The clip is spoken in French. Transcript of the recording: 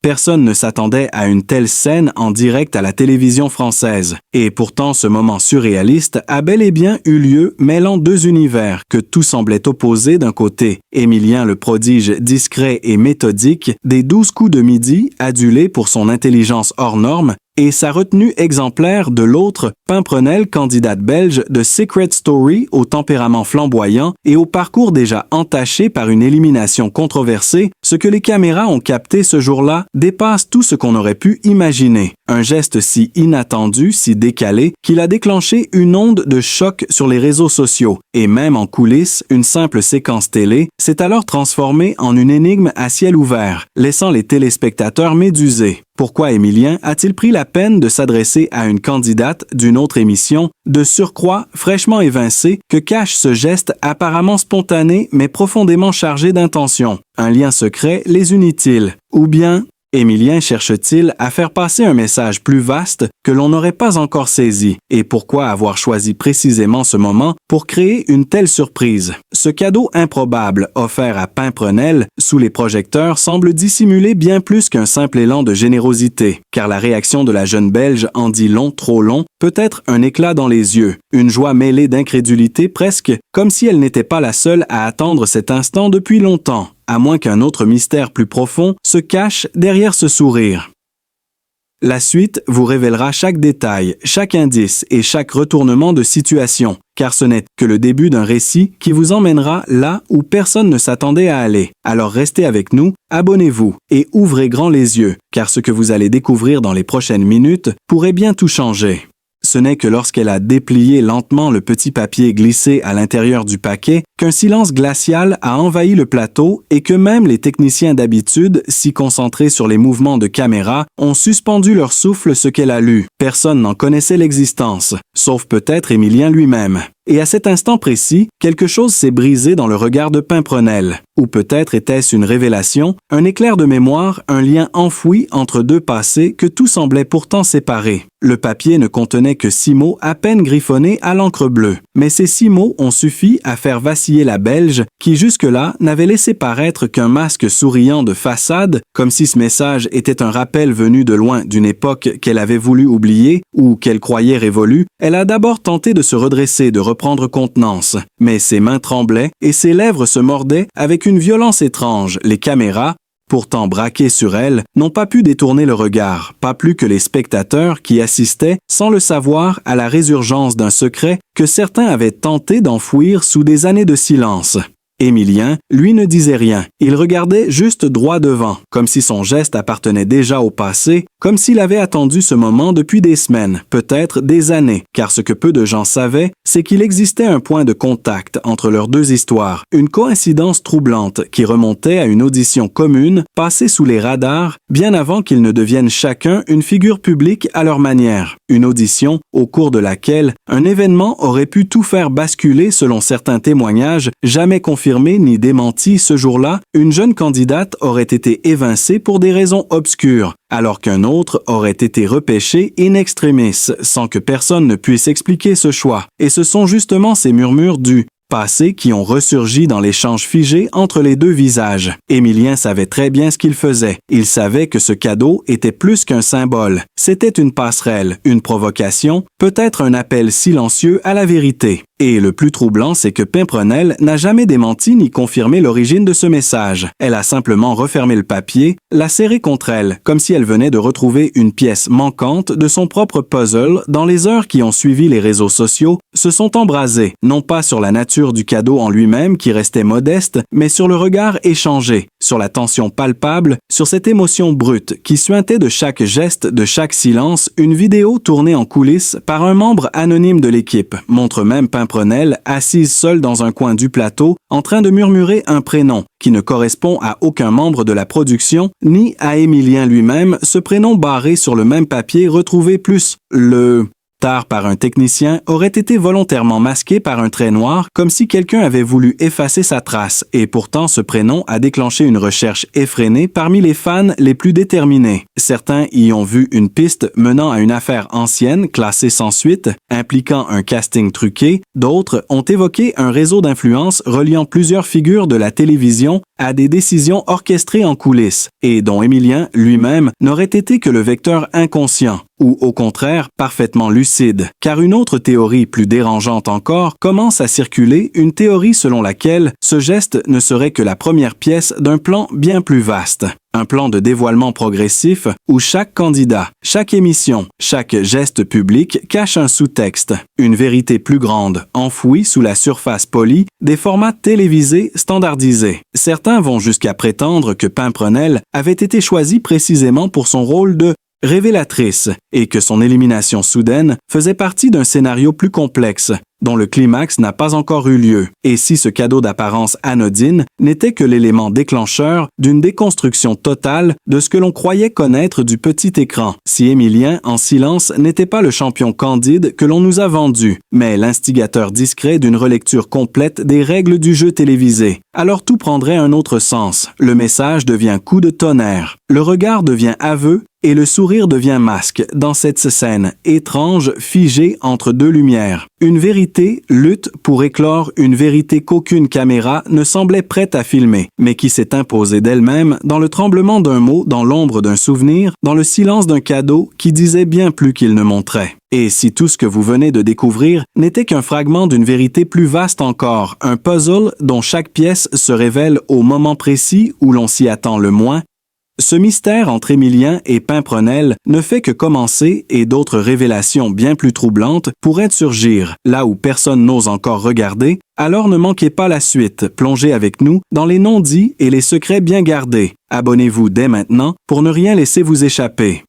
Personne ne s'attendait à une telle scène en direct à la télévision française. Et pourtant, ce moment surréaliste a bel et bien eu lieu, mêlant deux univers que tout semblait opposer d'un côté. Émilien le prodige discret et méthodique des 12 coups de midi, adulé pour son intelligence hors norme, et sa retenue exemplaire de l'autre, Pimprenel, candidate belge de Secret Story au tempérament flamboyant et au parcours déjà entaché par une élimination controversée, ce que les caméras ont capté ce jour-là dépasse tout ce qu'on aurait pu imaginer. Un geste si inattendu, si décalé, qu'il a déclenché une onde de choc sur les réseaux sociaux. Et même en coulisses, une simple séquence télé s'est alors transformée en une énigme à ciel ouvert, laissant les téléspectateurs médusés. Pourquoi Émilien a-t-il pris la peine de s'adresser à une candidate d'une autre émission, de surcroît fraîchement évincée, que cache ce geste apparemment spontané mais profondément chargé d'intention? Un lien secret les unit-il? Ou bien Émilien cherche-t-il à faire passer un message plus vaste que l'on n'aurait pas encore saisi? Et pourquoi avoir choisi précisément ce moment pour créer une telle surprise? Ce cadeau improbable offert à Pimprenel sous les projecteurs semble dissimuler bien plus qu'un simple élan de générosité, car la réaction de la jeune Belge en dit long, trop long, peut-être un éclat dans les yeux, une joie mêlée d'incrédulité presque, comme si elle n'était pas la seule à attendre cet instant depuis longtemps, à moins qu'un autre mystère plus profond se cache derrière ce sourire. La suite vous révélera chaque détail, chaque indice et chaque retournement de situation, car ce n'est que le début d'un récit qui vous emmènera là où personne ne s'attendait à aller. Alors restez avec nous, abonnez-vous et ouvrez grand les yeux, car ce que vous allez découvrir dans les prochaines minutes pourrait bien tout changer. Ce n'est que lorsqu'elle a déplié lentement le petit papier glissé à l'intérieur du paquet qu'un silence glacial a envahi le plateau et que même les techniciens d'habitude, si concentrés sur les mouvements de caméra, ont suspendu leur souffle ce qu'elle a lu. Personne n'en connaissait l'existence, sauf peut-être Émilien lui-même. Et à cet instant précis, quelque chose s'est brisé dans le regard de Pimprenel. Ou peut-être était-ce une révélation, un éclair de mémoire, un lien enfoui entre deux passés que tout semblait pourtant séparer. Le papier ne contenait que 6 mots à peine griffonnés à l'encre bleue. Mais ces 6 mots ont suffi à faire vaciller la Belge qui jusque-là n'avait laissé paraître qu'un masque souriant de façade, comme si ce message était un rappel venu de loin d'une époque qu'elle avait voulu oublier ou qu'elle croyait révolue. Elle a d'abord tenté de se redresser, de reprendre contenance. Mais ses mains tremblaient et ses lèvres se mordaient avec une violence étrange. Les caméras, pourtant braquées sur elle, n'ont pas pu détourner le regard, pas plus que les spectateurs qui assistaient, sans le savoir, à la résurgence d'un secret que certains avaient tenté d'enfouir sous des années de silence. Émilien, lui, ne disait rien. Il regardait juste droit devant, comme si son geste appartenait déjà au passé, comme s'il avait attendu ce moment depuis des semaines, peut-être des années, car ce que peu de gens savaient, c'est qu'il existait un point de contact entre leurs deux histoires, une coïncidence troublante qui remontait à une audition commune, passée sous les radars, bien avant qu'ils ne deviennent chacun une figure publique à leur manière. Une audition au cours de laquelle un événement aurait pu tout faire basculer selon certains témoignages, jamais confirmés ni démentis ce jour-là. Une jeune candidate aurait été évincée pour des raisons obscures, alors qu'un autre aurait été repêché in extremis, sans que personne ne puisse expliquer ce choix. Et ce sont justement ces murmures du passé qui ont ressurgi dans l'échange figé entre les deux visages. Émilien savait très bien ce qu'il faisait. Il savait que ce cadeau était plus qu'un symbole. C'était une passerelle, une provocation, peut-être un appel silencieux à la vérité. Et le plus troublant, c'est que Pimprenel n'a jamais démenti ni confirmé l'origine de ce message. Elle a simplement refermé le papier, l'a serré contre elle, comme si elle venait de retrouver une pièce manquante de son propre puzzle. Dans les heures qui ont suivi, les réseaux sociaux se sont embrasés, non pas sur la nature du cadeau en lui-même qui restait modeste, mais sur le regard échangé, sur la tension palpable, sur cette émotion brute qui suintait de chaque geste, de chaque silence. Une vidéo tournée en coulisses par un membre anonyme de l'équipe montre même Pimprenel assise seule dans un coin du plateau, en train de murmurer un prénom qui ne correspond à aucun membre de la production, ni à Émilien lui-même, ce prénom barré sur le même papier retrouvé plus le Tard par un technicien aurait été volontairement masqué par un trait noir, comme si quelqu'un avait voulu effacer sa trace, et pourtant ce prénom a déclenché une recherche effrénée parmi les fans les plus déterminés. Certains y ont vu une piste menant à une affaire ancienne, classée sans suite, impliquant un casting truqué. D'autres ont évoqué un réseau d'influence reliant plusieurs figures de la télévision à des décisions orchestrées en coulisses, et dont Émilien lui-même n'aurait été que le vecteur inconscient, ou au contraire parfaitement lucide. Car une autre théorie plus dérangeante encore commence à circuler, une théorie selon laquelle ce geste ne serait que la première pièce d'un plan bien plus vaste. Un plan de dévoilement progressif où chaque candidat, chaque émission, chaque geste public cache un sous-texte, une vérité plus grande, enfouie sous la surface polie des formats télévisés standardisés. Certains vont jusqu'à prétendre que Pimprenel avait été choisi précisément pour son rôle de révélatrice et que son élimination soudaine faisait partie d'un scénario plus complexe, dont le climax n'a pas encore eu lieu, et si ce cadeau d'apparence anodine n'était que l'élément déclencheur d'une déconstruction totale de ce que l'on croyait connaître du petit écran, si Émilien, en silence, n'était pas le champion candide que l'on nous a vendu, mais l'instigateur discret d'une relecture complète des règles du jeu télévisé. Alors tout prendrait un autre sens, le message devient coup de tonnerre, le regard devient aveu, et le sourire devient masque dans cette scène étrange figée entre deux lumières. Une vérité lutte pour éclore une vérité qu'aucune caméra ne semblait prête à filmer, mais qui s'est imposée d'elle-même dans le tremblement d'un mot, dans l'ombre d'un souvenir, dans le silence d'un cadeau qui disait bien plus qu'il ne montrait. Et si tout ce que vous venez de découvrir n'était qu'un fragment d'une vérité plus vaste encore, un puzzle dont chaque pièce se révèle au moment précis où l'on s'y attend le moins, ce mystère entre Émilien et Pimprenel ne fait que commencer et d'autres révélations bien plus troublantes pourraient surgir, là où personne n'ose encore regarder, alors ne manquez pas la suite, plongez avec nous dans les non-dits et les secrets bien gardés. Abonnez-vous dès maintenant pour ne rien laisser vous échapper.